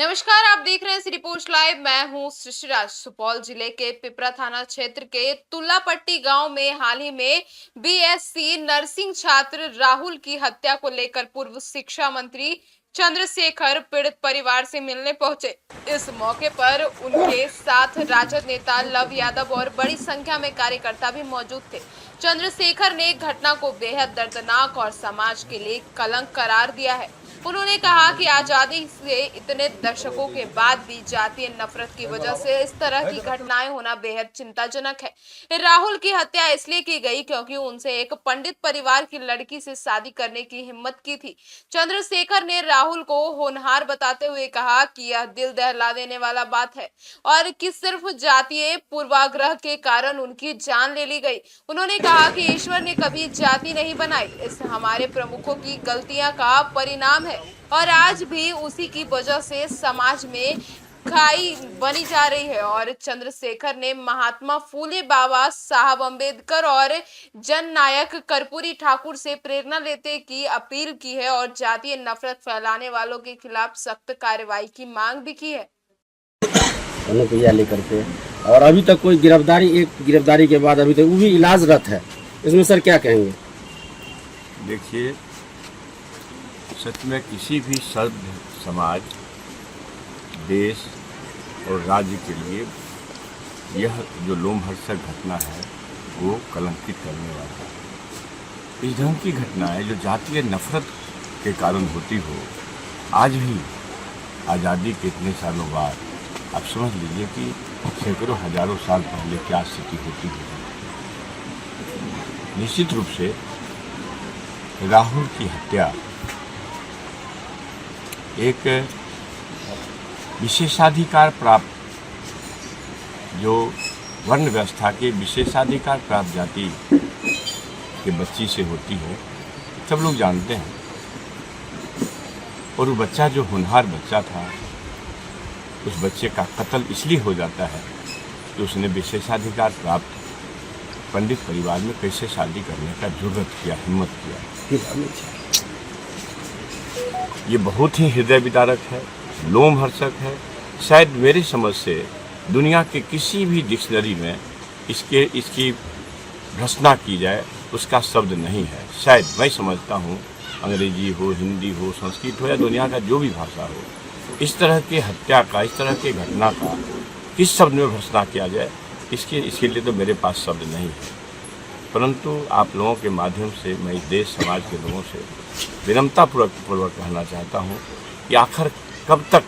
नमस्कार, आप देख रहे हैं सिटी पोस्ट लाइव। मैं हूं शिशिरा। सुपौल जिले के पिपरा थाना क्षेत्र के तुल्लापट्टी गांव में हाल ही में बीएससी नर्सिंग छात्र राहुल की हत्या को लेकर पूर्व शिक्षा मंत्री चंद्रशेखर पीड़ित परिवार से मिलने पहुंचे। इस मौके पर उनके साथ राजद नेता लव यादव और बड़ी संख्या में कार्यकर्ता भी मौजूद थे। चंद्रशेखर ने घटना को बेहद दर्दनाक और समाज के लिए कलंक करार दिया है। उन्होंने कहा कि आजादी से इतने दशकों के बाद भी जातीय नफरत की वजह से इस तरह की घटनाएं होना बेहद चिंताजनक है। राहुल की हत्या इसलिए की गई क्योंकि उनसे एक पंडित परिवार की लड़की से शादी करने की हिम्मत की थी। चंद्रशेखर ने राहुल को होनहार बताते हुए कहा कि यह दिल दहला देने वाला बात है और कि सिर्फ जातीय पूर्वाग्रह के कारण उनकी जान ले ली गई। उन्होंने कहा कि ईश्वर ने कभी जाति नहीं बनाई, इस हमारे प्रमुखों की गलतियां का परिणाम है और आज भी उसी की वजह से समाज में खाई बनी जा रही है। और चंद्रशेखर ने महात्मा फूले बाबा साहब अम्बेडकर और जननायक कर्पूरी ठाकुर से प्रेरणा लेते की अपील की है और जातीय नफरत फैलाने वालों के खिलाफ सख्त कार्रवाई की मांग भी की है। लेकर के और अभी तक कोई गिरफ्तारी के बाद अभी तक वो भी इलाजरत है। इसमें सर क्या कहेंगे? देखिए, सच में किसी भी सभ्य समाज, देश और राज्य के लिए यह जो लोमहर्षक घटना है वो कलंकित करने वाला है। इस ढंग की घटनाएं जो जातीय नफरत के कारण होती हो, आज भी आज़ादी के इतने सालों बाद आप समझ लीजिए कि सैकड़ों हजारों साल पहले क्या स्थिति होती है। निश्चित रूप से राहुल की हत्या एक विशेषाधिकार प्राप्त, जो वर्ण व्यवस्था के विशेषाधिकार प्राप्त जाति के बच्ची से होती है, सब लोग जानते हैं। और वो बच्चा जो होनहार बच्चा था, उस बच्चे का कत्ल इसलिए हो जाता है कि उसने विशेषाधिकार प्राप्त पंडित परिवार में कैसे शादी करने का जुर्रत किया, हिम्मत किया। ये बहुत ही हृदय विदारक है, लोमहर्षक है। शायद मेरी समझ से दुनिया के किसी भी डिक्शनरी में इसकी भर्त्सना की जाए उसका शब्द नहीं है। शायद मैं समझता हूँ, अंग्रेजी हो, हिंदी हो, संस्कृत हो या दुनिया का जो भी भाषा हो, इस तरह की हत्या का, इस तरह की घटना का किस शब्द में भर्त्सना किया जाए, इसके लिए तो मेरे पास शब्द नहीं है। परंतु आप लोगों के माध्यम से मैं इस देश समाज के लोगों से विनम्रतापूर्वक कहना चाहता हूँ कि आखिर कब तक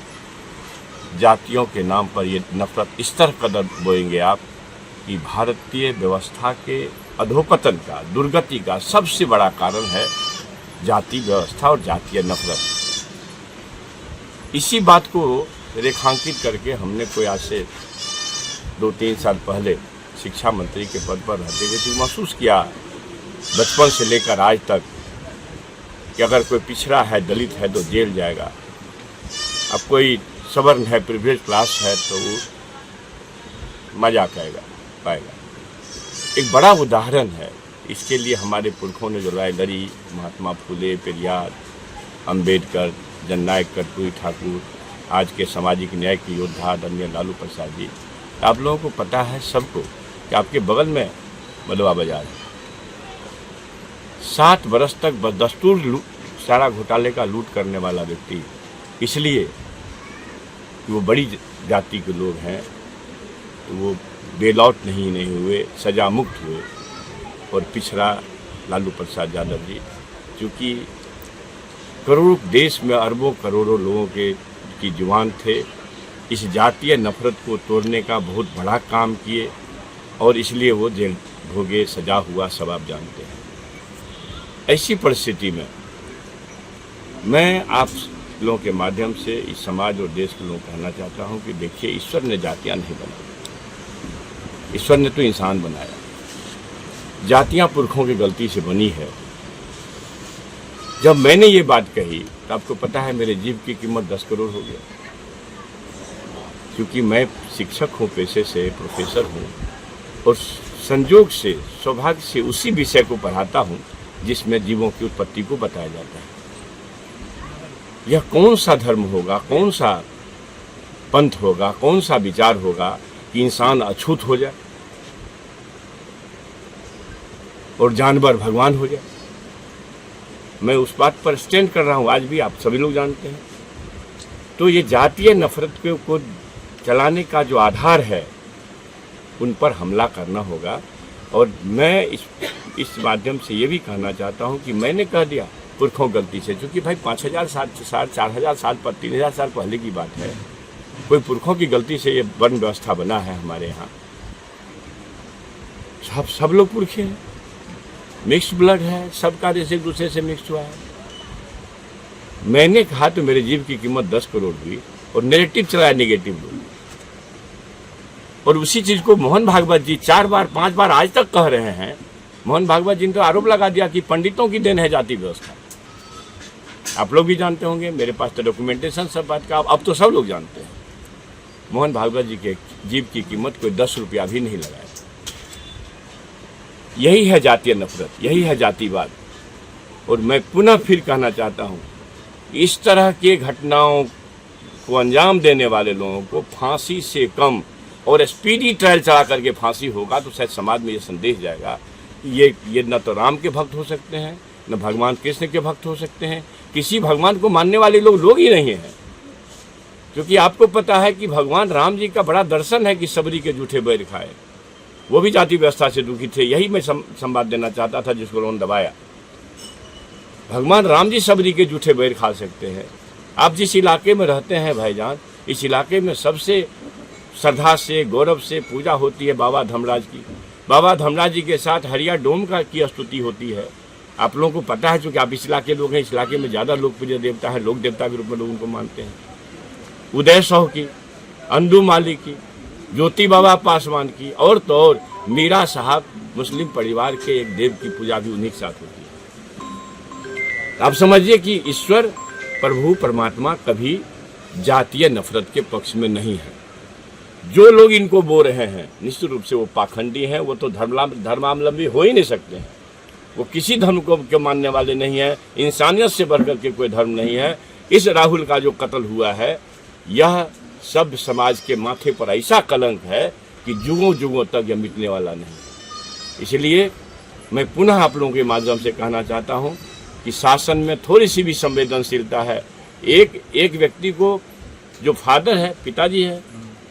जातियों के नाम पर ये नफरत इस तरह कदम बोएंगे आप कि भारतीय व्यवस्था के अधोपतन का, दुर्गति का सबसे बड़ा कारण है जाति व्यवस्था और जातीय नफरत। इसी बात को रेखांकित करके हमने कोई आज से 2-3 साल पहले शिक्षा मंत्री के पद पर रहते हुए जो महसूस किया, बचपन से लेकर आज तक, कि अगर कोई पिछड़ा है, दलित है तो जेल जाएगा, अब कोई सवर्ण है, प्रिविलेज क्लास है तो वो मजा पाएगा। एक बड़ा उदाहरण है इसके लिए हमारे पुरखों ने जो लड़ाई लड़ी, महात्मा फूले, पेरियार, अम्बेडकर, जननायक कर्पूरी ठाकुर, आज के सामाजिक न्याय के योद्धा आदरणीय लालू प्रसाद जी। आप लोगों को पता है सबको कि आपके बगल में बलवा बाजार है। 7 वर्ष तक बदस्तूर सारा घोटाले का लूट करने वाला व्यक्ति, इसलिए कि वो बड़ी जाति के लोग हैं तो वो बेल आउट नहीं हुए, सजा मुक्त हुए। और पिछड़ा लालू प्रसाद यादव जी, चूँकि करोड़ों देश में अरबों करोड़ों लोगों की जुबान थे, इस जातीय नफरत को तोड़ने का बहुत बड़ा काम किए और इसलिए वो जेल भोगे, सजा हुआ, सब आप जानते हैं। ऐसी परिस्थिति में मैं आप लोगों के माध्यम से इस समाज और देश के लोगों को कहना चाहता हूँ कि देखिए, ईश्वर ने जातियाँ नहीं बनाई, ईश्वर ने तो इंसान बनाया। जातियाँ पुरखों की गलती से बनी है। जब मैंने ये बात कही तो आपको पता है मेरे जीव की कीमत 10 करोड़ हो गया, क्योंकि मैं शिक्षक हूँ, पेशे से प्रोफेसर हूँ और संजोग से, सौभाग्य से उसी विषय को पढ़ाता हूँ जिसमें जीवों की उत्पत्ति को बताया जाता है। यह कौन सा धर्म होगा, कौन सा पंथ होगा, कौन सा विचार होगा कि इंसान अछूत हो जाए और जानवर भगवान हो जाए। मैं उस बात पर स्टैंड कर रहा हूँ, आज भी आप सभी लोग जानते हैं। तो ये जातीय नफरत को चलाने का जो आधार है, उन पर हमला करना होगा। और मैं इस माध्यम से ये भी कहना चाहता हूँ कि मैंने कह दिया पुरखों गलती से, क्योंकि भाई 5000 साल 4000 साल पर 3000 साल पहले की बात है। कोई पुरखों की गलती से ये वर्ण व्यवस्था बना है हमारे यहाँ। सब लोग पुरखे हैं, मिक्स ब्लड है, सबका एक दूसरे से मिक्स हुआ है। मैंने कहा तो मेरे जीव की कीमत 10 करोड़ हुई और नैरेटिव चलाया नेगेटिव लोग। और उसी चीज को मोहन भागवत जी 4 बार 5 बार आज तक कह रहे हैं। मोहन भागवत जी ने तो आरोप लगा दिया कि पंडितों की देन है जाति व्यवस्था। आप लोग भी जानते होंगे, मेरे पास तो डॉक्यूमेंटेशन सब बात का, अब तो सब लोग जानते हैं। मोहन भागवत जी के जीव की कीमत कोई 10 रुपया भी नहीं लगाया। यही है जातीय नफरत, यही है जातिवाद। और मैं पुनः फिर कहना चाहता हूँ, इस तरह के घटनाओं को अंजाम देने वाले लोगों को फांसी से कम और स्पीडी ट्रायल चला करके फांसी होगा तो शायद समाज में ये संदेश जाएगा कि ये न तो राम के भक्त हो सकते हैं, न भगवान कृष्ण के भक्त हो सकते हैं। किसी भगवान को मानने वाले लोग ही नहीं हैं। क्योंकि आपको पता है कि भगवान राम जी का बड़ा दर्शन है कि सबरी के जूठे बैर खाए। वो भी जाति व्यवस्था से दुखी थे। यही मैं संवाद देना चाहता था जिसको उन्होंने दबाया। भगवान राम जी सबरी के जूठे बैर खा सकते हैं। आप जिस इलाके में रहते हैं भाईजान, इस इलाके में सबसे श्रद्धा से गौरव से पूजा होती है बाबा धर्मराज की। बाबा धर्मराज जी के साथ हरिया डोम की स्तुति होती है। आप लोगों को पता है, चूँकि आप इस इलाके लोग हैं, इस इलाके में ज़्यादा लोकप्रिय देवता है, लोक देवता के रूप में लोग उनको मानते हैं। उदय साहू की, अंडू माली की, ज्योति बाबा पासवान की, और तो और मीरा साहब मुस्लिम परिवार के एक देव की पूजा भी उन्हीं के साथ होती है। आप समझिए कि ईश्वर प्रभु परमात्मा कभी जातीय नफरत के पक्ष में नहीं है। जो लोग इनको बोल रहे हैं निश्चित रूप से वो पाखंडी हैं, वो तो धर्मावलंबी हो ही नहीं सकते हैं। वो किसी धर्म को मानने वाले नहीं है। इंसानियत से बढ़कर के कोई धर्म नहीं है। इस राहुल का जो कत्ल हुआ है, यह सब समाज के माथे पर ऐसा कलंक है कि जुगों जुगों तक यह मिटने वाला नहीं। इसलिए मैं पुनः आप लोगों के माध्यम से कहना चाहता हूं कि शासन में थोड़ी सी भी संवेदनशीलता है। एक व्यक्ति को, जो फादर है, पिताजी है,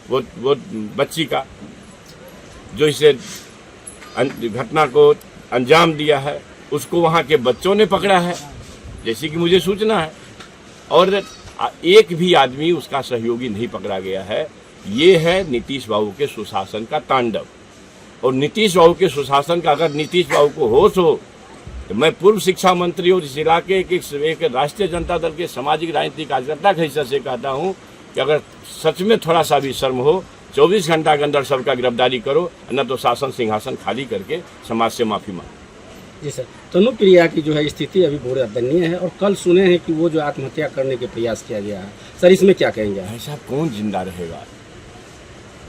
वो बच्ची का, जो इसे घटना को अंजाम दिया है, उसको वहाँ के बच्चों ने पकड़ा है, जैसे कि मुझे सूचना है। और एक भी आदमी उसका सहयोगी नहीं पकड़ा गया है। ये है नीतीश बाबू के सुशासन का तांडव। और नीतीश बाबू के सुशासन का अगर नीतीश बाबू को होश हो तो मैं पूर्व शिक्षा मंत्री और इस इलाके के एक राष्ट्रीय जनता दल के सामाजिक राजनीतिक कार्यकर्ता के हिस्से से कहता हूँ कि अगर सच में थोड़ा सा भी शर्म हो, 24 घंटा के अंदर सबका गिरफ्तारी करो, न तो शासन सिंहासन खाली करके समाज से माफी मांगो। जी सर, तनुप्रिया की जो है स्थिति अभी बहुत दयनीय है और कल सुने हैं कि वो जो आत्महत्या करने के प्रयास किया गया है। सर, इसमें क्या कहेंगे? ऐसा कौन जिंदा रहेगा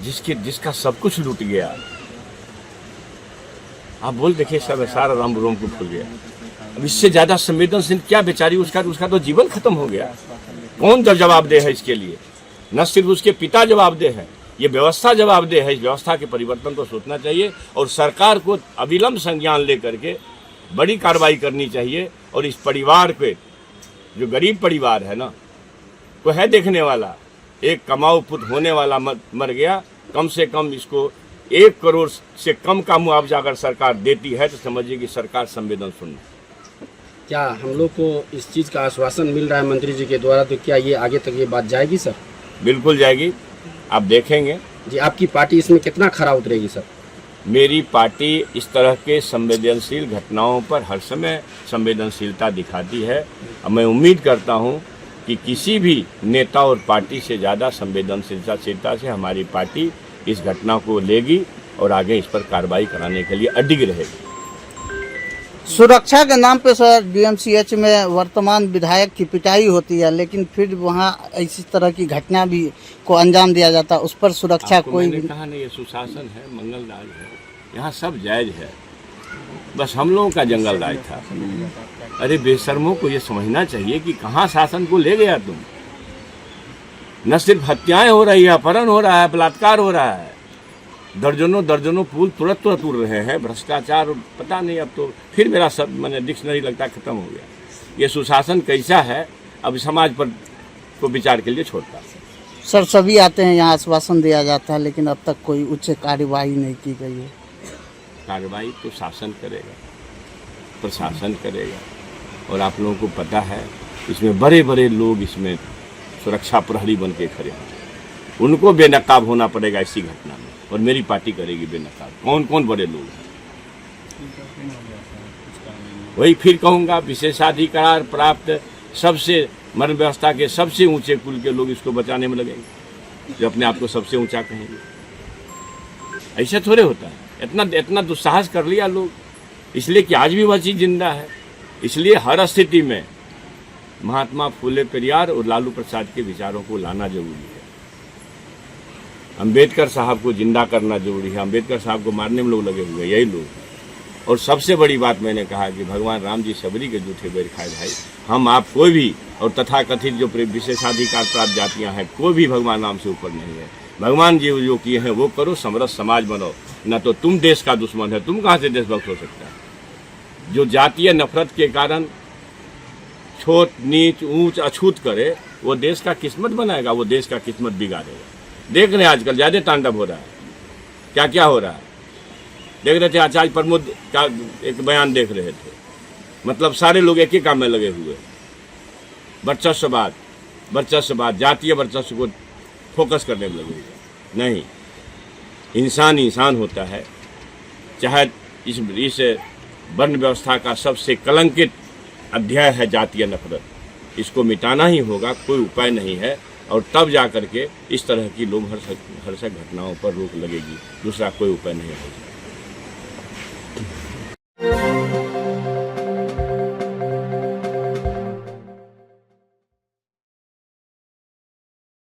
जिसका सब कुछ लूट गया? आप बोल देखिए, सब सारा राम रोम को भूल गया। अब इससे ज्यादा संवेदनशील क्या बेचारी, उसका तो जीवन खत्म हो गया। कौन जवाबदेह है इसके लिए? न सिर्फ उसके पिता जवाबदेह है, ये व्यवस्था जवाबदेह है। इस व्यवस्था के परिवर्तन को सोचना चाहिए और सरकार को अविलंब संज्ञान लेकर के बड़ी कार्रवाई करनी चाहिए। और इस परिवार पे, जो गरीब परिवार है ना, को है देखने वाला, एक कमाऊ पुत्र होने वाला मर गया, कम से कम इसको 1 करोड़ से कम का मुआवजा अगर सरकार देती है तो समझिए कि सरकार संवेदनशील है। क्या हम लोग को इस चीज़ का आश्वासन मिल रहा है मंत्री जी के द्वारा, तो क्या ये आगे तक ये बात जाएगी सर? बिल्कुल जाएगी, आप देखेंगे। जी, आपकी पार्टी इसमें कितना खरा उतरेगी सर? मेरी पार्टी इस तरह के संवेदनशील घटनाओं पर हर समय संवेदनशीलता दिखाती है। मैं उम्मीद करता हूं कि किसी भी नेता और पार्टी से ज़्यादा संवेदनशीलता से हमारी पार्टी इस घटना को लेगी और आगे इस पर कार्रवाई कराने के लिए अडिग रहेगी। सुरक्षा के नाम पे सर डीएमसीएच में वर्तमान विधायक की पिटाई होती है, लेकिन फिर वहाँ इसी तरह की घटना भी को अंजाम दिया जाता है, उस पर सुरक्षा कोई मैंने कहा नहीं, ये सुशासन है, मंगल राज है, यहाँ सब जायज है। बस हम लोगों का जंगल राज था। अरे बेशर्मों को ये समझना चाहिए कि कहाँ शासन को ले गया तुम। न सिर्फ हत्याएं हो रही है, अपहरण हो रहा है, बलात्कार हो रहा है, दर्जनों दर्जनों पुल तुरंत उड़ रहे हैं, भ्रष्टाचार पता नहीं। अब तो फिर मेरा सब मैंने डिक्शनरी लगता खत्म हो गया। ये सुशासन कैसा है अब समाज पर को विचार के लिए छोड़ता है। सर सभी आते हैं यहाँ, आश्वासन दिया जाता है, लेकिन अब तक कोई उच्च कार्यवाही नहीं की गई है। कार्रवाई तो शासन करेगा, प्रशासन करेगा, और आप लोगों को पता है इसमें बड़े बड़े लोग इसमें सुरक्षा प्रहरी बन के खड़े हैं, उनको बेनकाब होना पड़ेगा इसी घटना में, और मेरी पार्टी करेगी बेनकाब। कौन कौन बड़े लोग हैं वही फिर कहूँगा, विशेषाधिकार प्राप्त सबसे मरण व्यवस्था के सबसे ऊंचे कुल के लोग इसको बचाने में लगेंगे, जो अपने आप को सबसे ऊंचा कहेंगे। ऐसा थोड़े होता है, इतना दुस्साहस कर लिया लोग, इसलिए कि आज भी वह चीज़ जिंदा है। इसलिए हर स्थिति में महात्मा फूले पेरियार और लालू प्रसाद के विचारों को लाना जरूरी है। अंबेडकर साहब को जिंदा करना जरूरी है। अंबेडकर साहब को मारने में लोग लगे हुए, यही लोग। और सबसे बड़ी बात मैंने कहा कि भगवान राम जी सबरी के जूठे बैर खाए भाई। हम आप कोई भी, और तथाकथित जो विशेषाधिकार प्राप्त जातियाँ हैं, कोई भी भगवान राम से ऊपर नहीं है। भगवान जी जो किए हैं वो करो, समरस समाज बनाओ, न तो तुम देश का दुश्मन है। तुम कहाँ से देशभक्त हो सकता है? जो जातीय नफरत के कारण छोट नीच ऊंच अछूत करे, वो देश का किस्मत बनाएगा, वो देश का किस्मत बिगाड़ेगा। देख रहे हैं आजकल ज़्यादा तांडव हो रहा है, क्या क्या हो रहा है। देख रहे थे आचार्य प्रमोद का एक बयान देख रहे थे, मतलब सारे लोग एक ही काम में लगे हुए, वर्चस्ववाद, जातीय वर्चस्व को फोकस करने में लगे हुए। नहीं, इंसान होता है। चाहे इस वर्ण व्यवस्था का सबसे कलंकित अध्याय है जातीय नफरत, इसको मिटाना ही होगा, कोई उपाय नहीं है। और तब जा करके इस तरह की लोमहर्षक घटनाओं पर रोक लगेगी, दूसरा कोई उपाय नहीं होगा।